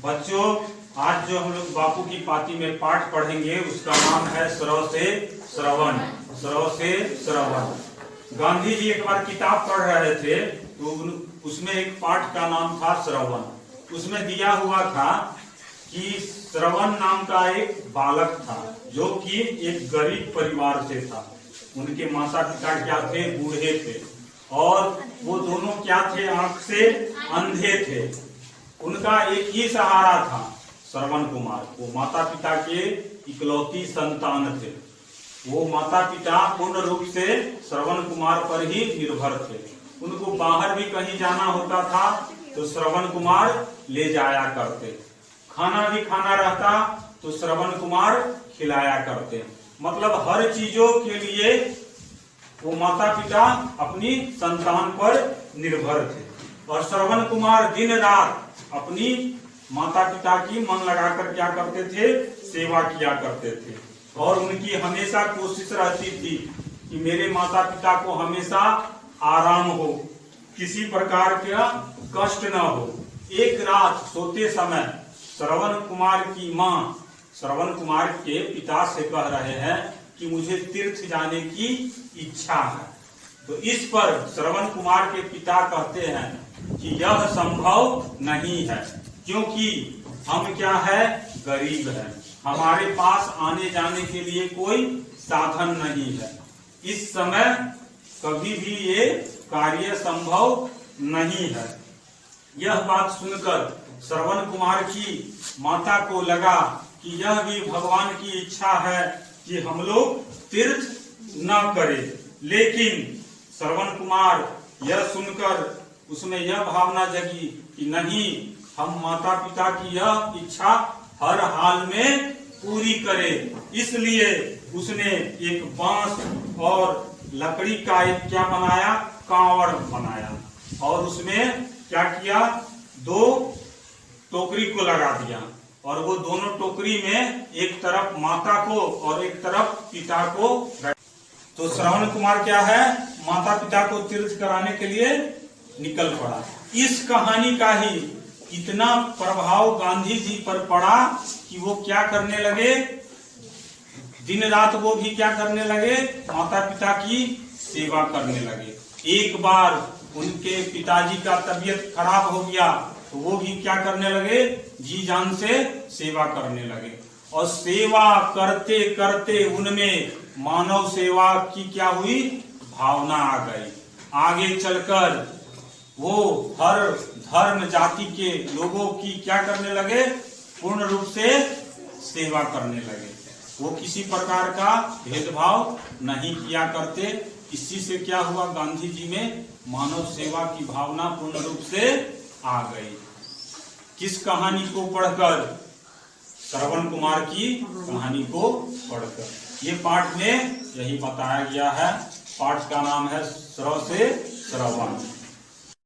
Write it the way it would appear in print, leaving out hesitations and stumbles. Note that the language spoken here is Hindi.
बच्चों, आज जो हम लोग बापू की पाती में पाठ पढ़ेंगे उसका नाम है श्रव से श्रवण। श्रव से श्रवण। गांधी जी एक बार किताब पढ़ रहे थे तो उसमें एक पाठ का नाम था श्रवण। उसमें दिया हुआ था कि श्रवण नाम का एक बालक था जो कि एक गरीब परिवार से था। उनके माता पिता क्या थे? बूढ़े थे और वो दोनों क्या थे? आंख से अंधे थे। उनका एक ही सहारा था श्रवण कुमार। वो माता पिता के इकलौती संतान थे। वो माता पिता पूर्ण रूप से श्रवण कुमार पर ही निर्भर थे। उनको बाहर भी कहीं जाना होता था तो श्रवण कुमार ले जाया करते। खाना भी खाना रहता तो श्रवण कुमार खिलाया करते। मतलब हर चीजों के लिए वो माता पिता अपनी संतान पर निर्भर थे। और श्रवण कुमार दिन रात अपनी माता पिता की मन लगाकर क्या करते थे? सेवा किया करते थे। और उनकी हमेशा कोशिश रहती थी कि मेरे माता पिता को हमेशा आराम हो, किसी प्रकार का कष्ट न हो। एक रात सोते समय श्रवण कुमार की माँ श्रवण कुमार के पिता से कह रहे हैं कि मुझे तीर्थ जाने की इच्छा है। तो इस पर श्रवण कुमार के पिता कहते हैं कि यह संभव नहीं है, क्योंकि हम क्या है? गरीब है। हमारे पास आने जाने के लिए कोई साधन नहीं है। इस समय कभी भी ये कार्य संभव नहीं है। यह बात सुनकर श्रवण कुमार की माता को लगा कि यह भी भगवान की इच्छा है कि हम लोग तीर्थ न करें। लेकिन श्रवण कुमार यह सुनकर उसमें यह भावना जगी कि नहीं, हम माता पिता की यह इच्छा हर हाल में पूरी करें। इसलिए उसने एक बांस और लकड़ी का एक क्या बनाया? कांवड़ बनाया। और उसमें क्या किया? दो टोकरी को लगा दिया और वो दोनों टोकरी में एक तरफ माता को और एक तरफ पिता को। तो श्रवण कुमार क्या है? माता पिता को तीर्थ कराने के लिए निकल पड़ा। इस कहानी का ही इतना प्रभाव गांधी जी पर पड़ा कि वो क्या करने लगे? दिन रात वो भी क्या करने लगे? माता पिता की सेवा करने लगे। एक बार उनके पिताजी का तबीयत खराब हो गया तो वो भी क्या करने लगे? जी जान से सेवा करने लगे। और सेवा करते करते उनमें मानव सेवा की क्या हुई? भावना आ गई। आगे चलकर वो हर धर्म जाति के लोगों की क्या करने लगे? पूर्ण रूप से सेवा करने लगे। वो किसी प्रकार का भेदभाव नहीं किया करते। इसी से क्या हुआ? गांधी जी में मानव सेवा की भावना पूर्ण रूप से आ गई। किस कहानी को पढ़कर? श्रवण कुमार की कहानी को पढ़कर। ये पाठ में यही बताया गया है। पाठ का नाम है श्रव से श्रवण।